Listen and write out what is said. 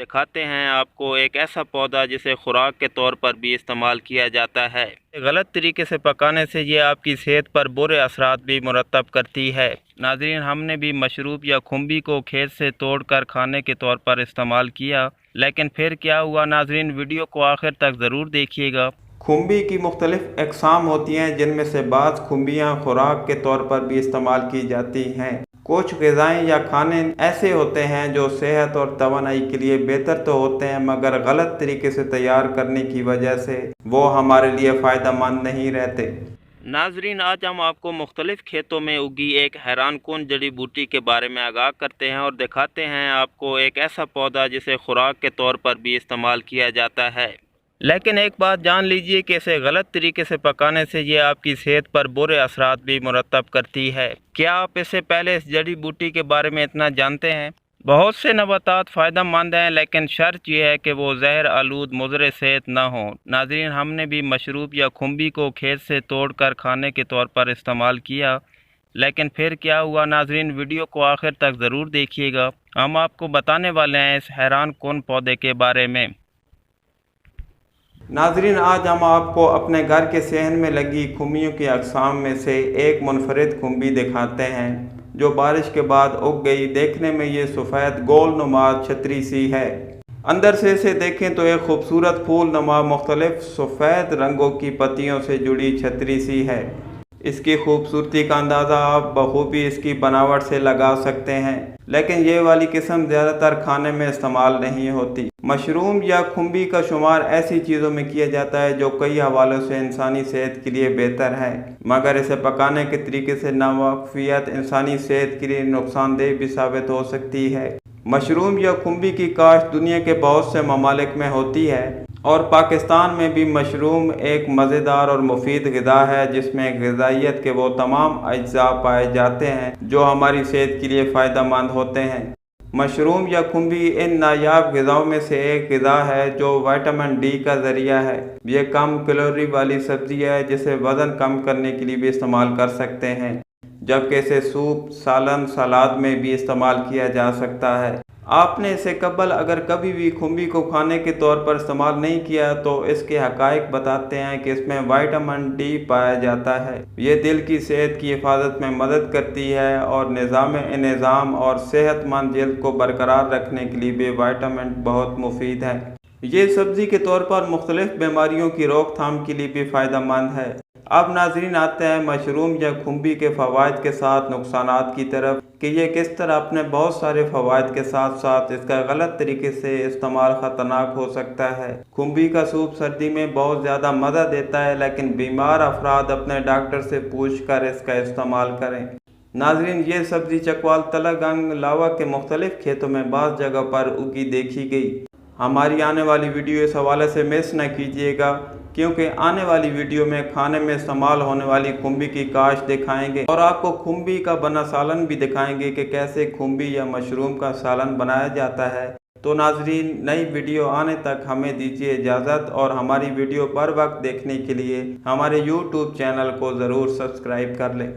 दिखाते हैं आपको एक ऐसा पौधा जिसे खुराक के तौर पर भी इस्तेमाल किया जाता है। गलत तरीके से पकाने से ये आपकी सेहत पर बुरे असरात भी मुरतब करती है। नाज़रीन, हमने भी मशरूब या खुम्बी को खेत से तोड़कर खाने के तौर पर इस्तेमाल किया, लेकिन फिर क्या हुआ नाज़रीन, वीडियो को आखिर तक ज़रूर देखिएगा। खुम्बी की मुख्तलिफ अक़साम होती हैं, जिनमें से बाज़ खुम्बियाँ खुराक के तौर पर भी इस्तेमाल की जाती हैं। कुछ ग़िज़ाएँ या खाने ऐसे होते हैं जो सेहत और तवानाई के लिए बेहतर तो होते हैं, मगर गलत तरीके से तैयार करने की वजह से वो हमारे लिए फ़ायदेमंद नहीं रहते। नाजरीन, आज हम आपको मुख्तलिफ खेतों में उगी एक हैरान कुन जड़ी बूटी के बारे में आगाह करते हैं और दिखाते हैं आपको एक ऐसा पौधा जिसे खुराक के तौर पर भी इस्तेमाल किया जाता है। लेकिन एक बात जान लीजिए कि इसे गलत तरीके से पकाने से ये आपकी सेहत पर बुरे असरात भी मुरतब करती है। क्या आप इससे पहले इस जड़ी बूटी के बारे में इतना जानते हैं? बहुत से नबातात फ़ायदेमंद हैं, लेकिन शर्त यह है कि वो जहर आलूद मुज़र सेहत ना हो। नाज़रीन, हमने भी मशरूब या खुम्बी को खेत से तोड़कर खाने के तौर पर इस्तेमाल किया, लेकिन फिर क्या हुआ नाज़रीन, वीडियो को आखिर तक ज़रूर देखिएगा। हम आपको बताने वाले हैं इस हैरान कुन पौधे के बारे में। नाज़रीन, आज हम आपको अपने घर के सहन में लगी खुम्बियों की अक़साम में से एक मुनफरिद खुम्बी दिखाते हैं जो बारिश के बाद उग गई। देखने में ये सफ़ेद गोल नुमा छतरी सी है। अंदर से इसे देखें तो एक खूबसूरत फूल नुमा मुख्तलिफ सफ़ेद रंगों की पत्तियों से जुड़ी छतरी सी है। इसकी खूबसूरती का अंदाज़ा आप बखूबी इसकी बनावट से लगा सकते हैं, लेकिन ये वाली किस्म ज़्यादातर खाने में इस्तेमाल नहीं होती। मशरूम या खुम्बी का शुमार ऐसी चीज़ों में किया जाता है जो कई हवालों से इंसानी सेहत के लिए बेहतर है, मगर इसे पकाने के तरीके से नावाकिफियत इंसानी सेहत के लिए नुकसानदेह भी साबित हो सकती है। मशरूम या खुम्बी की काश्त दुनिया के बहुत से ममालिक में होती है और पाकिस्तान में भी मशरूम एक मज़ेदार और मुफीद ग़िज़ा है जिसमें ग़िज़ाइयत के वो तमाम अज्जा पाए जाते हैं जो हमारी सेहत के लिए फ़ायदेमंद होते हैं। मशरूम या खुम्बी इन नायाब ग़िज़ाओं में से एक ग़िज़ा है जो विटामिन डी का ज़रिया है। ये कम कैलोरी वाली सब्ज़ी है जिसे वज़न कम करने के लिए भी इस्तेमाल कर सकते हैं, जबकि इसे सूप, सालन, सलाद में भी इस्तेमाल किया जा सकता है। आपने इसे कबल अगर कभी भी खुम्बी को खाने के तौर पर इस्तेमाल नहीं किया तो इसके हक़ाइक़ बताते हैं कि इसमें विटामिन डी पाया जाता है। ये दिल की सेहत की हिफाजत में मदद करती है और निज़ाम और सेहतमंद जिल्द को बरकरार रखने के लिए भी विटामिन बहुत मुफीद है। ये सब्ज़ी के तौर पर मुख्तलिफ बीमारियों की रोकथाम के लिए भी फ़ायदेमंद है। अब नाज़रीन, आते हैं मशरूम या खुम्बी के फ़वाइद के साथ नुकसानात की तरफ कि ये किस तरह अपने बहुत सारे फ़वाइद के साथ साथ इसका गलत तरीके से इस्तेमाल ख़तरनाक हो सकता है। खुम्बी का सूप सर्दी में बहुत ज़्यादा मज़ा देता है, लेकिन बीमार अफराद अपने डॉक्टर से पूछ कर इसका इस्तेमाल करें। नाज़रीन, ये सब्ज़ी चकवाल, तलगंग, लावा के मुख्तलिफ खेतों में बाज़ जगह पर उगी देखी गई। हमारी आने वाली वीडियो इस हवाले से मिस न कीजिएगा, क्योंकि आने वाली वीडियो में खाने में इस्तेमाल होने वाली खुम्बी की काश्त दिखाएंगे और आपको खुम्बी का बना सालन भी दिखाएंगे कि कैसे खुम्बी या मशरूम का सालन बनाया जाता है। तो नाजरीन, नई वीडियो आने तक हमें दीजिए इजाज़त और हमारी वीडियो पर वक्त देखने के लिए हमारे YouTube चैनल को ज़रूर सब्सक्राइब कर लें।